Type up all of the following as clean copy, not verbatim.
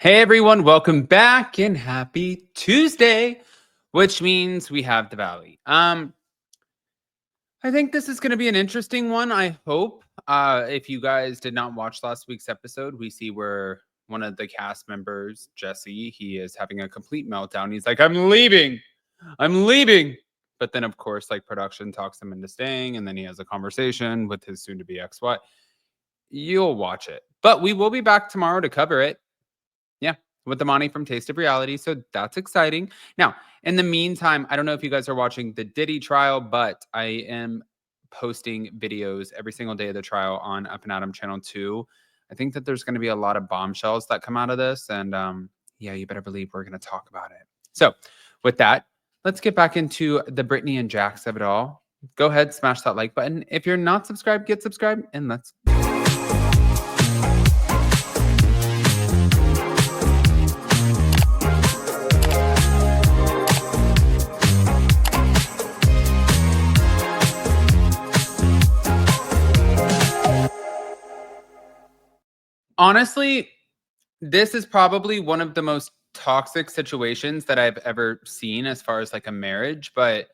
Hey everyone, welcome back and happy Tuesday, which means we have the Valley. I think this is going to be an interesting one. I hope. If you guys did not watch last week's episode, we see where one of the cast members, Jesse, he is having a complete meltdown. He's like, "I'm leaving. I'm leaving." But then of course, like production talks him into staying and then he has a conversation with his soon to be ex-wife. You'll watch it. But we will be back tomorrow to cover it. Yeah, with the money from Taste of Reality. So that's exciting. Now, in the meantime, I don't know if you guys are watching the Diddy trial, but I am posting videos every single day of the trial on Up and Adam channel 2. I think that there's going to be a lot of bombshells that come out of this. And yeah, you better believe we're going to talk about it. So with that, let's get back into the Brittany and Jax of it all. Go ahead, smash that like button. If you're not subscribed, get subscribed and let's honestly, this is probably one of the most toxic situations that I've ever seen as far as like a marriage, but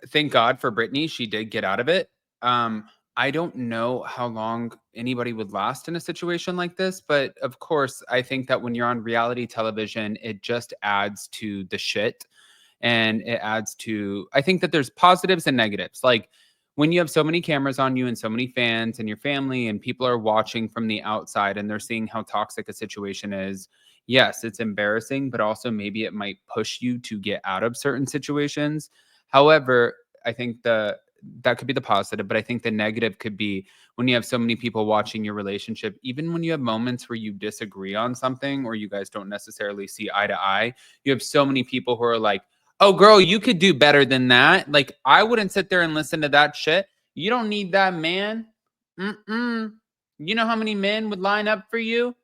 thank God for Brittany, she did get out of it. I don't know how long anybody would last in a situation like this, but of course, I think that when you're on reality television, it just adds to the shit and it adds to I think that there's positives and negatives. Like when you have so many cameras on you and so many fans and your family and people are watching from the outside and they're seeing how toxic a situation is. Yes, it's embarrassing, but also maybe it might push you to get out of certain situations. However, I think that could be the positive, but I think the negative could be when you have so many people watching your relationship, even when you have moments where you disagree on something or you guys don't necessarily see eye to eye, you have so many people who are like, "Oh, girl, you could do better than that." Like, I wouldn't sit there and listen to that shit. You don't need that man. Mm-mm. You know how many men would line up for you?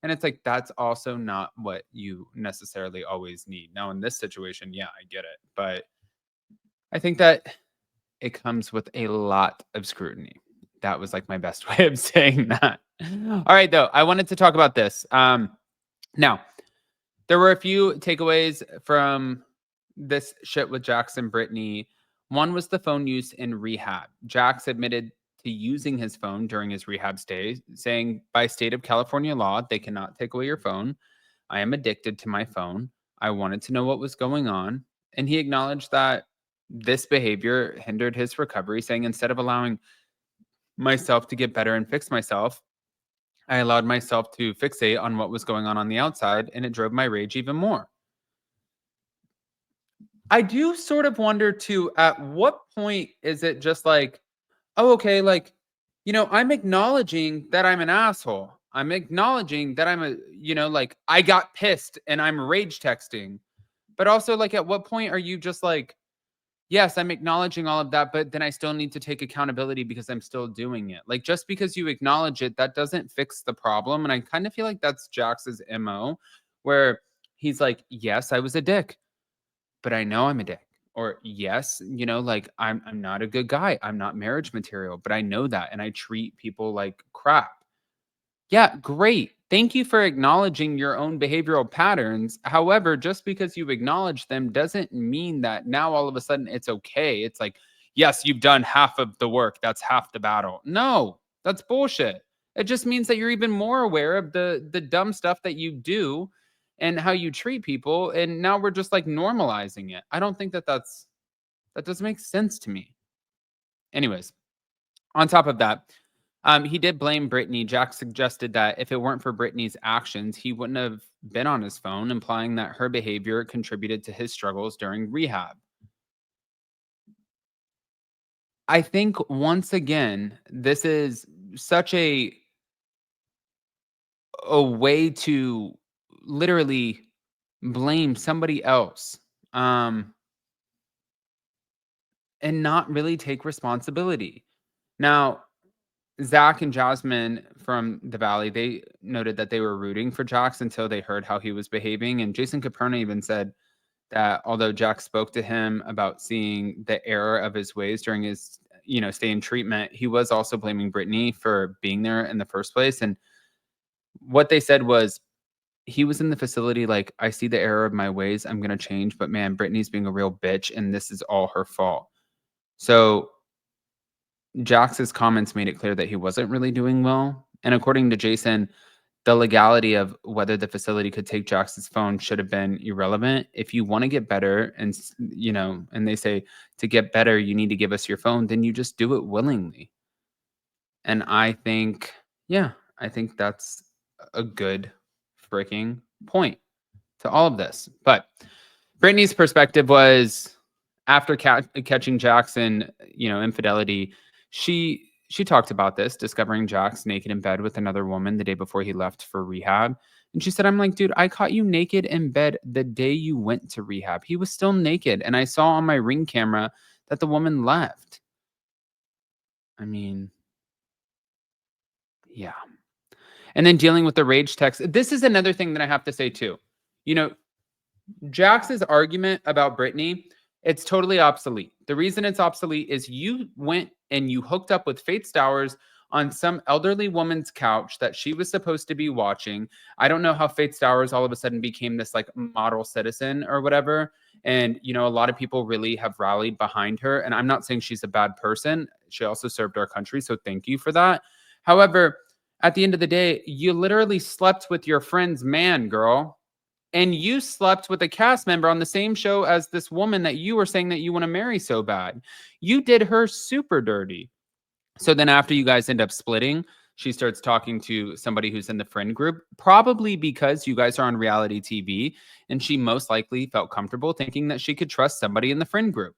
And it's like, that's also not what you necessarily always need. Now, in this situation, yeah, I get it. But I think that it comes with a lot of scrutiny. That was like my best way of saying that. All right, though, I wanted to talk about this. Now, there were a few takeaways from this shit with Jax and Brittany. One was the phone use in rehab. Jax admitted to using his phone during his rehab stay, saying, by state of California law, they cannot take away your phone. I am addicted to my phone. I wanted to know what was going on. And he acknowledged that this behavior hindered his recovery, saying, instead of allowing myself to get better and fix myself, I allowed myself to fixate on what was going on the outside, and it drove my rage even more. I do sort of wonder too, at what point is it just like, oh, okay, like, I'm acknowledging that I'm an asshole. I'm acknowledging that like I got pissed and I'm rage texting. But also, like, at what point are you just like, yes, I'm acknowledging all of that, but then I still need to take accountability because I'm still doing it. Like, just because you acknowledge it, that doesn't fix the problem. And I kind of feel like that's Jax's MO, where he's like, yes, I was a dick, but I know I'm a dick. Or yes, like I'm not a good guy. I'm not marriage material, but I know that and I treat people like crap. Yeah, great. Thank you for acknowledging your own behavioral patterns. However, just because you acknowledge them doesn't mean that now all of a sudden it's okay. It's like, yes, you've done half of the work. That's half the battle. No, that's bullshit. It just means that you're even more aware of the dumb stuff that you do and how you treat people, and now we're just like normalizing it. I don't think that doesn't make sense to me. Anyways, on top of that, he did blame Brittany. Jack suggested that if it weren't for Brittany's actions, he wouldn't have been on his phone, implying that her behavior contributed to his struggles during rehab. I think once again, this is such a way to literally blame somebody else, um, and not really take responsibility. Now, Zach and Jasmine from the Valley, they noted that they were rooting for Jax until they heard how he was behaving. And Jason Caperna even said that although Jax spoke to him about seeing the error of his ways during his, stay in treatment, he was also blaming Brittany for being there in the first place. And what they said was, he was in the facility like, "I see the error of my ways. I'm gonna change, but man, Brittany's being a real bitch, and this is all her fault." So Jax's comments made it clear that he wasn't really doing well. And according to Jason, the legality of whether the facility could take Jax's phone should have been irrelevant. If you want to get better and, and they say to get better, you need to give us your phone, then you just do it willingly. And I think, yeah, I think that's a good freaking point to all of this. But Brittany's perspective was after catching Jackson, infidelity, she talked about this, discovering Jax naked in bed with another woman the day before he left for rehab. And she said, I'm like, dude, I caught you naked in bed the day you went to rehab. He was still naked. And I saw on my Ring camera that the woman left. I mean, yeah. And then dealing with the rage text. This is another thing that I have to say too. Jax's argument about Brittany, it's totally obsolete. The reason it's obsolete is you went and you hooked up with Faith Stowers on some elderly woman's couch that she was supposed to be watching. I don't know how Faith Stowers all of a sudden became this like model citizen or whatever. And, a lot of people really have rallied behind her. And I'm not saying she's a bad person. She also served our country. So thank you for that. However, at the end of the day, you literally slept with your friend's man, girl. And you slept with a cast member on the same show as this woman that you were saying that you want to marry so bad. You did her super dirty. So then after you guys end up splitting, she starts talking to somebody who's in the friend group, probably because you guys are on reality TV. And she most likely felt comfortable thinking that she could trust somebody in the friend group,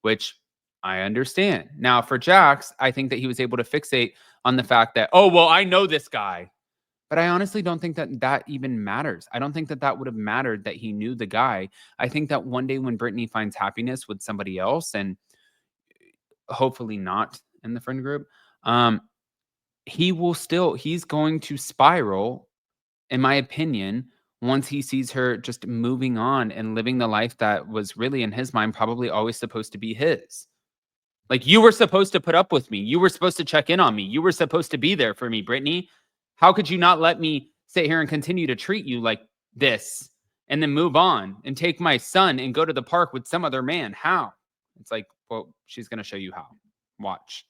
which I understand. Now for Jax, I think that he was able to fixate on the fact that, oh, well, I know this guy. But I honestly don't think that that even matters. I don't think that that would have mattered that he knew the guy. I think that one day when Brittany finds happiness with somebody else, and hopefully not in the friend group, he's going to spiral, in my opinion, once he sees her just moving on and living the life that was really in his mind probably always supposed to be his. Like, you were supposed to put up with me. You were supposed to check in on me. You were supposed to be there for me, Brittany. How could you not let me sit here and continue to treat you like this and then move on and take my son and go to the park with some other man? How? It's like, well, she's going to show you how. Watch.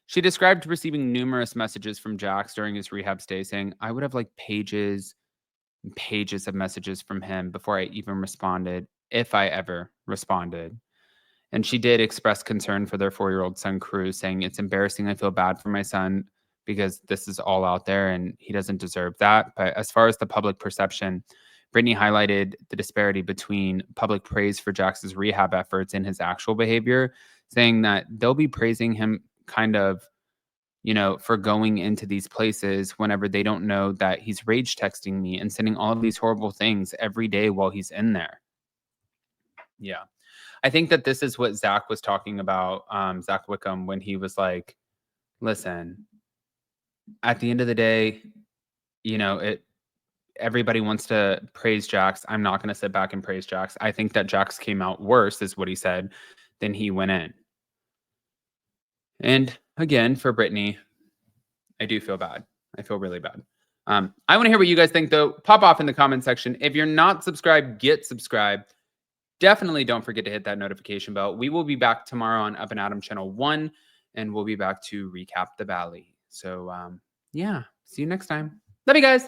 She described receiving numerous messages from Jax during his rehab stay saying, I would have like pages and pages of messages from him before I even responded, if I ever responded. And she did express concern for their 4-year-old son, Cruz, saying, it's embarrassing. I feel bad for my son because this is all out there and he doesn't deserve that. But as far as the public perception, Brittany highlighted the disparity between public praise for Jax's rehab efforts and his actual behavior, saying that they'll be praising him kind of, for going into these places whenever they don't know that he's rage texting me and sending all of these horrible things every day while he's in there. Yeah. I think that this is what Zach was talking about, Zach Wickham, when he was like, listen, at the end of the day, everybody wants to praise Jax. I'm not going to sit back and praise Jax. I think that Jax came out worse, is what he said, than he went in. And again, for Brittany, I do feel bad. I feel really bad. I want to hear what you guys think, though. Pop off in the comment section. If you're not subscribed, get subscribed. Definitely don't forget to hit that notification bell. We will be back tomorrow on Up and Adam Channel 1, and we'll be back to recap the Valley. So, yeah, see you next time. Love you guys.